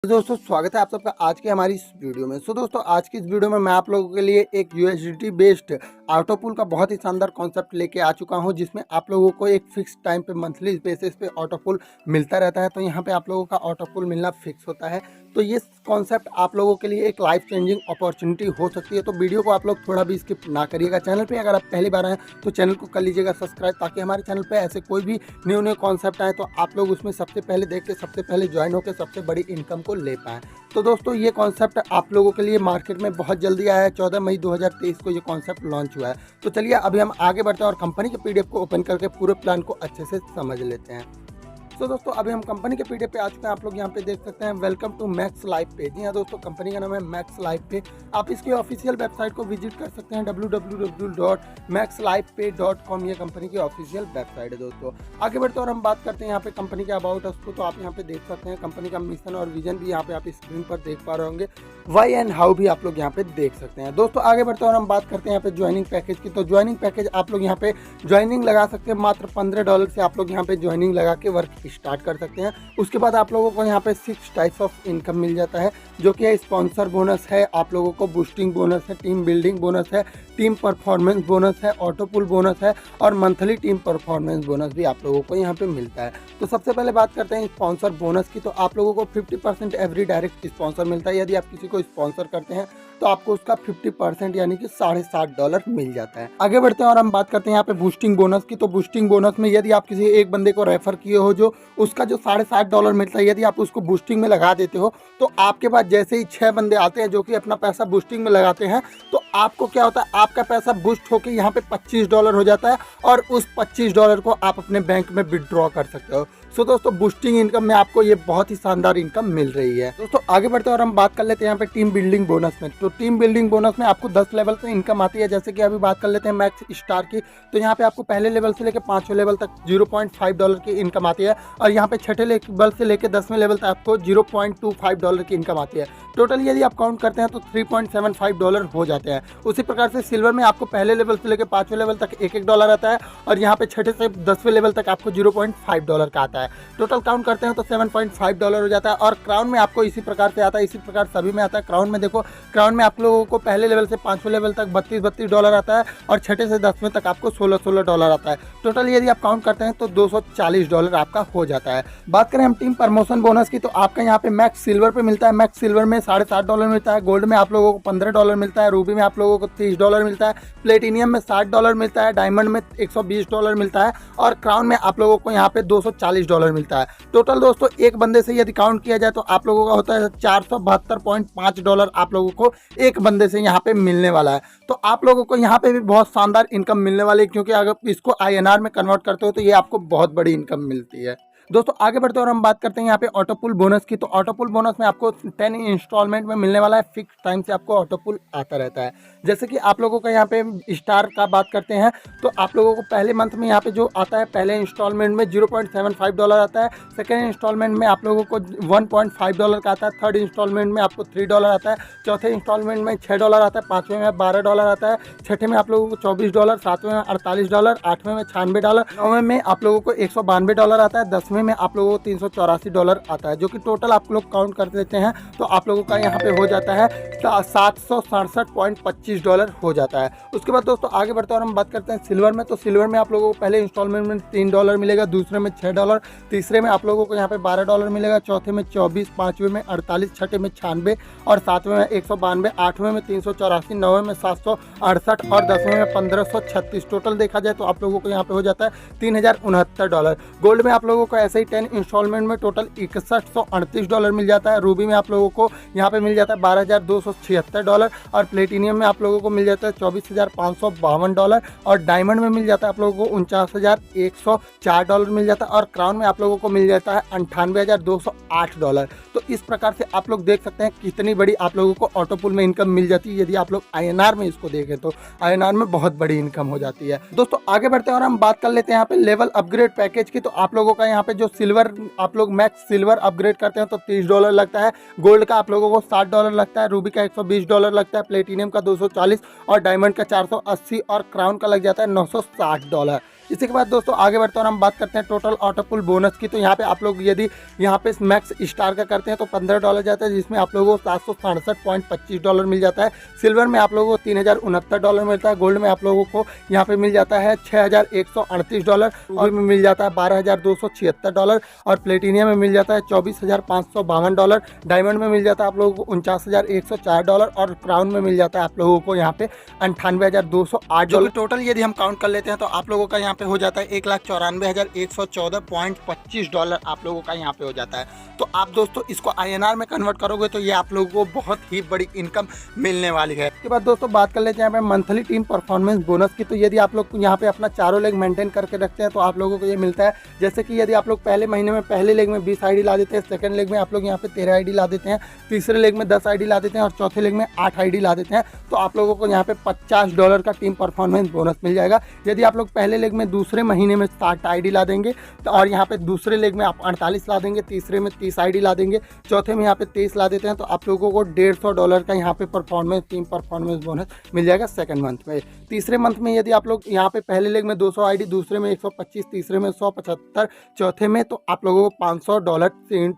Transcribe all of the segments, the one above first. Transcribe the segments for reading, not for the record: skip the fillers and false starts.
तो दोस्तों स्वागत है आप सबका आज की हमारी इस वीडियो में। दोस्तों आज की इस वीडियो में मैं आप लोगों के लिए एक यूएसडीटी बेस्ड ऑटोपुल का बहुत ही शानदार कॉन्सेप्ट लेके आ चुका हूं, जिसमें आप लोगों को एक फिक्स टाइम पे मंथली बेसिस पे ऑटोपुल मिलता रहता है। तो यहां पे आप लोगों का ऑटोपुल मिलना फिक्स होता है। तो ये कॉन्सेप्ट आप लोगों के लिए एक लाइफ चेंजिंग अपॉर्चुनिटी हो सकती है। तो वीडियो को आप लोग थोड़ा भी स्किप ना करिएगा। चैनल पे अगर आप पहली बार आए तो चैनल को कर लीजिएगा सब्सक्राइब, ताकि हमारे चैनल पे ऐसे कोई भी न्यू कॉन्सेप्ट आए तो आप लोग उसमें सबसे पहले देख के सबसे पहले ज्वाइन होकर सबसे बड़ी इनकम को ले पाएँ। तो दोस्तों ये कॉन्सेप्ट आप लोगों के लिए मार्केट में बहुत जल्दी आया है। 14 मई 2023 को ये कॉन्सेप्ट लॉन्च हुआ है। तो चलिए अभी हम आगे बढ़ते हैं और कंपनी के पीडीएफ को ओपन करके पूरे प्लान को अच्छे से समझ लेते हैं। तो दोस्तों अभी हम कंपनी के पीडीएफ पे आ चुके हैं। आप लोग यहाँ पे देख सकते हैं वेलकम टू मैक्स लाइफ पे। जी हाँ दोस्तों, कंपनी का नाम है मैक्स लाइफ पे। आप इसकी ऑफिशियल वेबसाइट को विजिट कर सकते हैं www.maxlifepay.com। ये कंपनी की ऑफिशियल वेबसाइट है। दोस्तों आगे बढ़ते और हम बात करते हैं यहाँ पे कंपनी के अबाउट अस को। तो आप यहाँ पे देख सकते हैं कंपनी का मिशन और विजन भी यहाँ पे आप स्क्रीन पर देख पा रहे होंगे। वाई एंड हाउ भी आप लोग यहाँ पे देख सकते हैं। दोस्तों आगे बढ़ते और हम बात करते हैं यहाँ पे ज्वाइनिंग पैकेज की। तो ज्वाइनिंग पैकेज आप लोग यहाँ पे ज्वाइनिंग लगा सकते हैं। मात्र $15 से आप लोग यहाँ पे ज्वाइनिंग लगा के वर्क स्टार्ट कर सकते हैं। उसके बाद आप लोगों को यहाँ पे 6 टाइप्स ऑफ इनकम मिल जाता है, जो कि है स्पॉन्सर बोनस है, आप लोगों को बूस्टिंग बोनस है, टीम बिल्डिंग बोनस है, टीम परफॉर्मेंस बोनस है, ऑटोपुल बोनस है और मंथली टीम परफॉर्मेंस बोनस भी आप लोगों को यहाँ पे मिलता है। तो सबसे पहले बात करते हैं स्पॉन्सर बोनस की। तो आप लोगों को 50% एवरी डायरेक्ट स्पॉन्सर मिलता है। यदि आप किसी को स्पॉन्सर करते हैं तो आपको उसका 50% यानी कि $60.50 मिल जाता है। आगे बढ़ते हैं और हम बात करते हैं यहाँ पे बूस्टिंग बोनस की। तो बूस्टिंग बोनस में यदि आप किसी एक बंदे को रेफर किए हो, जो उसका जो $60.50 मिलता है, यदि आप उसको बूस्टिंग में लगा देते हो तो आपके पास जैसे ही 6 बंदे आते हैं जो कि अपना पैसा बूस्टिंग में लगाते हैं, तो आपको क्या होता है, आपका पैसा बूस्ट होकर यहाँ पे $25 हो जाता है और उस $25 को आप अपने बैंक में विड्रॉ कर सकते हो। सो दोस्तों बूस्टिंग इनकम में आपको ये बहुत ही शानदार इनकम मिल रही है। दोस्तों आगे बढ़ते हैं और हम बात कर लेते हैं यहाँ पे टीम बिल्डिंग बोनस में। तो टीम बिल्डिंग बोनस में आपको 10 लेवल से इनकम आती है। जैसे कि अभी बात कर लेते हैं मैक्स स्टार की। तो यहाँ पे आपको पहले लेवल से लेकर 5वें लेवल तक $0.5 की इनकम आती है और यहाँ पे 6ठे लेवल से लेकर 10वें लेवल तक आपको $0.25 की इनकम आती है। टोटल यदि आप काउंट करते हैं तो $3.75 हो जाते हैं। उसी प्रकार से सिल्वर में आपको पहले लेवल से लेकर 5वें लेवल तक $1 आता है और यहाँ पे 6ठे से 10वें लेवल तक आपको $0.5 का आता है। टोटल काउंट करते हैं तो $7.5 हो जाता है। और क्राउन में आपको इसी प्रकार से आता है, इसी प्रकार सभी में आता है। क्राउन में देखो, क्राउन में आप लोगों को पहले लेवल से 5वें लेवल तक $32 आता है और 6ठे से 10वें तक आपको $16 आता है। टोटल यदि आप काउंट करते हैं तो $240 आपका हो जाता है। बात करें हम टीम प्रमोशन बोनस की, तो आपका यहाँ पे मैक्स सिल्वर पे मिलता है। मैक्स सिल्वर में $60.50 मिलता है, गोल्ड में आप लोगों को $15 मिलता है, रूबी में आप लोगों को $30 मिलता है, प्लेटिनियम में $60 मिलता है, डायमंड में $120 मिलता है और क्राउन में आप लोगों को यहाँ पे $240 मिलता है। टोटल दोस्तों एक बंदे से यदि काउंट किया जाए तो आप लोगों का होता है $472.5 आप लोगों को एक बंदे से यहाँ पे मिलने वाला है। तो आप लोगों को यहाँ पे भी बहुत शानदार इनकम मिलने वाली है, क्योंकि अगर इसको INR में कन्वर्ट करते हो तो ये आपको बहुत बड़ी इनकम मिलती है। दोस्तों आगे बढ़ते हैं और हम बात करते हैं यहाँ पे ऑटोपुल बोनस की। तो ऑटोपुल बोनस में आपको 10 इंस्टॉलमेंट में मिलने वाला है। फिक्स टाइम से आपको ऑटोपुल आता रहता है। जैसे कि आप लोगों का यहाँ पे स्टार का बात करते हैं तो आप लोगों को पहले मंथ में यहाँ पे जो आता है, पहले इंस्टॉलमेंट में $0.75 आता है, सेकेंड इंस्टॉलमेंट में आप लोगों को $1.5 का आता है, थर्ड इंस्टॉलमेंट में आपको $3 आता है, चौथे इंस्टॉलमेंट में $6 आता है, 5वें में $12 आता है, 6ठे में आप लोगों को $24, 7वें में $48, 8वें में $96, 9वें में आप लोगों को $192 आता है, 10वें में आप लोगों को $384 आता है, जो कि टोटल आप लोग काउंट कर देते हैं तो आप लोगों का यहाँ पे हो जाता है $767.25 हो जाता है। उसके बाद दोस्तों आगे बढ़ते हैं और हम बात करते हैं सिल्वर में। तो सिल्वर में आप लोगों को पहले इंस्टॉलमेंट में $3 मिलेगा, दूसरे में $6, तीसरे में आप लोगों को यहाँ पे $12 मिलेगा, चौथे में 24, 5वें में 48, 6ठे में 96 और 7वें में 192, 8वें में 384, 9वें में 768 और 10वें में 1536। टोटल देखा जाए तो आप लोगों को यहाँ पे हो जाता है $3069। गोल्ड में आप लोगों को ऐसे ही 10 इंस्टॉलमेंट में टोटल $6138 मिल जाता है। रूबी में आप लोगों को यहाँ पे मिल जाता है $12,276 और प्लेटिनियम में आप लोगों को मिल जाता है $24,552 और डायमंड में मिल जाता है आप लोगों को $49,104 मिल जाता है और क्राउन में आप लोगों को मिल जाता है $98,208। तो इस प्रकार से आप लोग देख सकते हैं कितनी बड़ी आप लोगों को ऑटोपुल में इनकम मिल जाती है। यदि आप लोग INR में इसको देखें तो INR में बहुत बड़ी इनकम हो जाती है। दोस्तों आगे बढ़ते हैं और हम बात कर लेते हैं यहाँ पे लेवल अपग्रेड पैकेज की। तो आप लोगों का यहाँ पे जो सिल्वर आप लोग मैक्स सिल्वर अपग्रेड करते हैं तो $30 लगता है, गोल्ड का आप लोगों को $60 लगता है, रूबी का $120 लगता है, प्लेटिनियम का $240 और डायमंड का $480 और क्राउन का लग जाता है $960। इसी के बाद दोस्तों आगे बढ़ते हैं और हम बात करते हैं टोटल ऑटो पुल बोनस की। तो यहाँ पे आप लोग यदि यहाँ पे मैक्स स्टार का करते हैं तो $15 जाता है, जिसमें आप लोगों को $767.25 मिल जाता है। सिल्वर में आप लोगों को $3069 मिलता है। गोल्ड में आप लोगों को यहाँ पे मिल जाता है $6138 और में मिल जाता है $12,276 और प्लेटिनियम में मिल जाता है $24,552। डायमंड में मिल जाता है आप लोगों को $49,104 और क्राउन में मिल जाता है आप लोगों को यहाँ पे $98,208। टोटल यदि हम काउंट कर लेते हैं तो आप लोगों का यहाँ पे हो जाता है $1,94,114.25 आप लोगों का यहाँ पे हो जाता है। तो आप दोस्तों इसको INR में कन्वर्ट करोगे तो ये आप लोगों को बहुत ही बड़ी इनकम मिलने वाली है। इसके बाद दोस्तों बात कर लेते हैं यहाँ पे मंथली टीम परफॉर्मेंस बोनस की। तो यदि आप लोग यहाँ पे अपना चारों लेग मेंटेन करके रखते हैं तो आप लोगों को ये मिलता है। जैसे कि यदि आप लोग पहले महीने में पहले लेग में 20 ID ला देते हैं, सेकंड लेग में आप लोग यहाँ पे 13 ID ला देते हैं, तीसरे लेग में 10 ID ला देते हैं और चौथे लेग में 8 ID ला देते हैं, तो आप लोगों को यहाँ पे $50 का टीम परफॉर्मेंस बोनस मिल जाएगा। यदि आप लोग पहले लेग में दूसरे महीने में 60 ID ला देंगे तो और यहाँ पे दूसरे लेग में आप 48 ला देंगे, तीसरे में 30 ID ला देंगे, चौथे में यहाँ पे 23 ला देते हैं, तो आप लोगों को $150 का यहाँ पे टीम परफॉर्मेंस बोनस मिल जाएगा सेकंड मंथ में। तीसरे मंथ में यदि आप लोग यहाँ पे पहले लेग में 200 ID, दूसरे में 125, तीसरे में 175, चौथे में तो आप लोगों को $500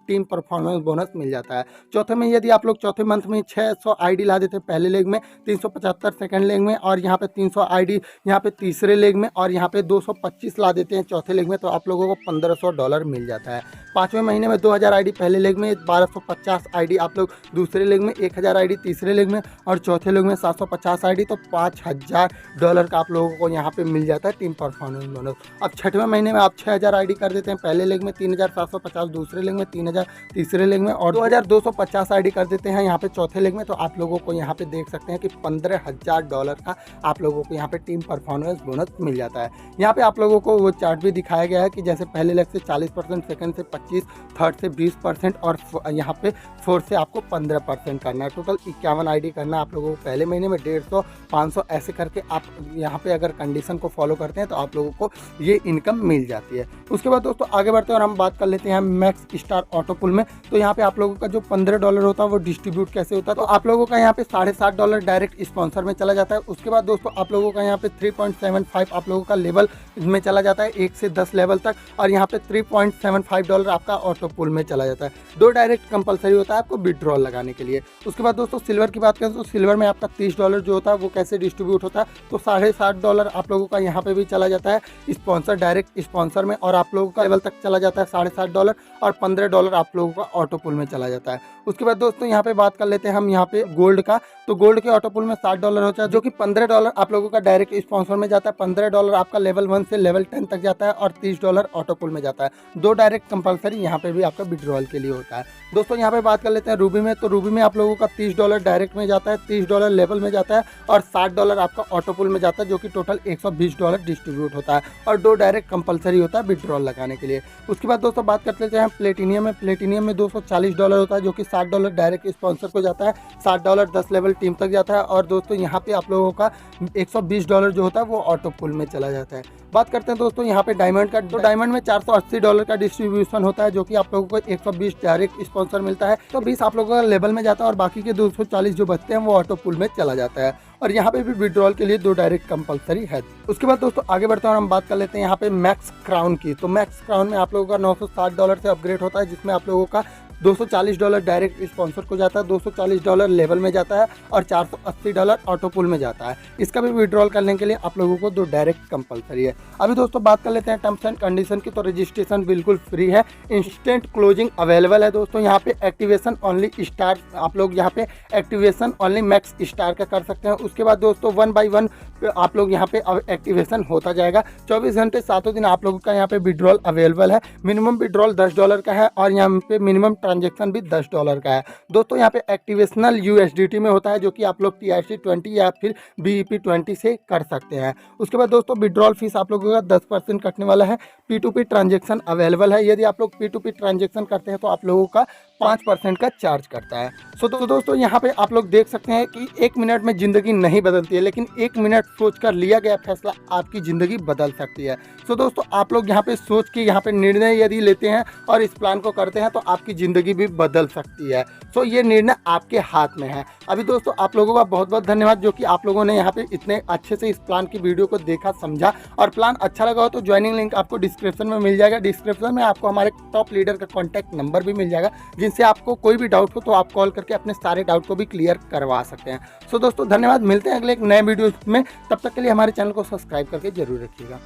टीम परफॉर्मेंस बोनस मिल जाता है। चौथे में यदि आप लोग चौथे मंथ में 600 ID ला देते हैं पहले लेग में, 375 सेकंड लेग में और यहाँ पे 300 ID यहाँ पे तीसरे लेग में और यहाँ पे 225 ला देते हैं चौथे लेग में, तो आप लोगों को $1500 मिल जाता है। पाँचवें महीने में 2000 ID पहले लेग में, 1250 ID आप लोग दूसरे लेग में, 1000 ID तीसरे लेग में और चौथे लेग में 750 ID, तो $5000 का आप लोगों को यहाँ पे मिल जाता है टीम परफॉर्मेंस बोनस। अब छठवें महीने में आप 6000 ID कर देते हैं पहले लेग में, 3750 दूसरे लेग में, 3000 तीसरे लेग में और 2250 ID कर देते हैं यहाँ पे चौथे लेग में, तो आप लोगों को यहाँ पे देख सकते हैं कि $15000 का आप लोगों को यहाँ पे टीम परफॉर्मेंस बोनस मिल जाता है। यहाँ पे आप लोगों को वो चार्ट भी दिखाया गया है कि जैसे पहले लेग से 40%, सेकंड से 25%, थर्ड से 20% और यहाँ पे फोर्थ से आपको 15% करना है। टोटल 51 ID करना है आप लोगों को पहले महीने में, 150, 500 ऐसे करके आप यहाँ पे अगर कंडीशन को फॉलो करते हैं तो आप लोगों को ये इनकम मिल जाती है। उसके बाद दोस्तों आगे बढ़ते हैं और हम बात कर लेते हैं मैक्स स्टार ऑटो पुल में। तो यहाँ पे आप लोगों का जो $15 होता है वो डिस्ट्रीब्यूट कैसे होता है, तो आप लोगों का यहाँ पे $7.5 डायरेक्ट स्पॉन्सर में चला जाता है। उसके बाद दोस्तों आप लोगों का यहाँ पे 3.75 आप लोगों का लेवल में चला जाता है 1 से 10 लेवल तक, और यहाँ पे $3.75 आपका ऑटो पुल में चला जाता है। 2 डायरेक्ट कंपलसरी होता है आपको विड्रॉल लगाने के लिए। उसके बाद दोस्तों सिल्वर की बात करें तो सिल्वर में आपका $30 जो होता है वो कैसे डिस्ट्रीब्यूट होता है, तो $60.5 आप लोगों का यहाँ पे भी चला जाता है स्पॉन्सर, डायरेक्ट स्पॉन्सर में, और आप लोगों का लेवल तक चला जाता है $60.5 और $15 आप लोगों का ऑटो पुल में चला जाता है। उसके बाद दोस्तों यहाँ पे बात कर लेते हैं हम यहाँ पे गोल्ड का। तो गोल्ड के ऑटो पुल में $60 होता है, जो कि $15 आप लोगों का डायरेक्ट स्पॉन्सर में जाता है, $15 आपका लेवल 1 से लेवल 10 तक जाता है और $30 ऑटो पुल में जाता है। 2 डायरेक्ट कंपलसरी यहाँ पे भी आपका विड्रॉल के लिए होता है। दोस्तों यहाँ पे बात कर लेते हैं रूबी में। तो रूबी में आप लोगों का $30 डायरेक्ट में जाता है, $30 लेवल में जाता है और $60 आपका ऑटो पुल में जाता है, जो कि टोटल $120 डिस्ट्रीब्यूट होता है और 2 डायरेक्ट कंपलसरी होता है विड्रॉल लगाने के लिए। उसके बाद दोस्तों बात कर लेते हैं प्लेटिनियम में। प्लेटिनियम में $240 होता है, जो कि $60 डायरेक्ट स्पॉन्सर को जाता है, $60 10 लेवल टीम तक जाता है, और दोस्तों यहाँ पे आप लोगों का $120 जो होता है वो ऑटो पुल में चला जाता है। बात करते हैं दोस्तों यहाँ पे डायमंड का। तो डायमंड में $480 का डिस्ट्रीब्यूशन होता है, जो कि आप लोगों को 120 डायरेक्ट स्पॉन्सर मिलता है, तो 20 आप लोगों का लेवल में जाता है और बाकी के 240 जो बचते हैं वो ऑटो पुल में चला जाता है। और यहाँ पे भी विड्रॉल के लिए 2 डायरेक्ट कंपलसरी है। उसके बाद दोस्तों आगे बढ़ते हैं और हम बात कर लेते हैं यहाँ पे मैक्स क्राउन की। तो मैक्स क्राउन में आप लोगों का $960 से अपग्रेड होता है, जिसमें आप लोगों का $240 डायरेक्ट स्पॉन्सर को जाता है, $240 लेवल में जाता है और $480 ऑटो पुल में जाता है। इसका भी विड्रॉल करने के लिए आप लोगों को 2 डायरेक्ट कंपलसरी है। अभी दोस्तों बात कर लेते हैं टर्म्स एंड कंडीशन की। तो रजिस्ट्रेशन बिल्कुल फ्री है, इंस्टेंट क्लोजिंग अवेलेबल है दोस्तों। यहाँ पे एक्टिवेशन ओनली स्टार, आप लोग यहाँ पे एक्टिवेशन ओनली मैक्स स्टार का कर सकते हैं। उसके बाद दोस्तों 1 बाय 1 आप लोग यहाँ पे एक्टिवेशन होता जाएगा। 24 घंटे 7 दिन आप लोगों का यहाँ पे विड्रॉल अवेलेबल है। मिनिमम विड्रॉल $10 का है और यहाँ पे मिनिमम ट्रांजेक्शन भी $10 का है दोस्तों। यहाँ पे एक्टिवेशनल USDT में होता है, जो कि आप लोग TRC20 या फिर BEP20 से कर सकते हैं। उसके बाद दोस्तों विड्रॉल फीस आप लोगों का 10% कटने वाला है। P2P ट्रांजेक्शन अवेलेबल है, यदि आप लोग P2P ट्रांजेक्शन करते हैं तो आप लोगों का 5% का चार्ज करता है। तो दोस्तों यहाँ पे आप लोग देख सकते हैं कि 1 मिनट में ज़िंदगी नहीं बदलती है, लेकिन 1 मिनट सोचकर लिया गया फैसला आपकी ज़िंदगी बदल सकती है। दोस्तों आप लोग यहाँ पे सोच के यहाँ पे निर्णय यदि लेते हैं और इस प्लान को करते हैं तो आपकी ज़िंदगी ज़िंदगी भी बदल सकती है। सो ये निर्णय आपके हाथ में है। अभी दोस्तों आप लोगों का बहुत बहुत धन्यवाद जो कि आप लोगों ने यहाँ पे इतने अच्छे से इस प्लान की वीडियो को देखा, समझा, और प्लान अच्छा लगा हो तो ज्वाइनिंग लिंक आपको डिस्क्रिप्शन में मिल जाएगा। डिस्क्रिप्शन में आपको हमारे टॉप लीडर का कॉन्टैक्ट नंबर भी मिल जाएगा, जिनसे आपको कोई भी डाउट हो तो आप कॉल करके अपने सारे डाउट को भी क्लियर करवा सकते हैं। सो दोस्तों धन्यवाद, मिलते हैं अगले एक नए वीडियो में। तब तक के लिए हमारे चैनल को सब्सक्राइब करके जरूर रखिएगा।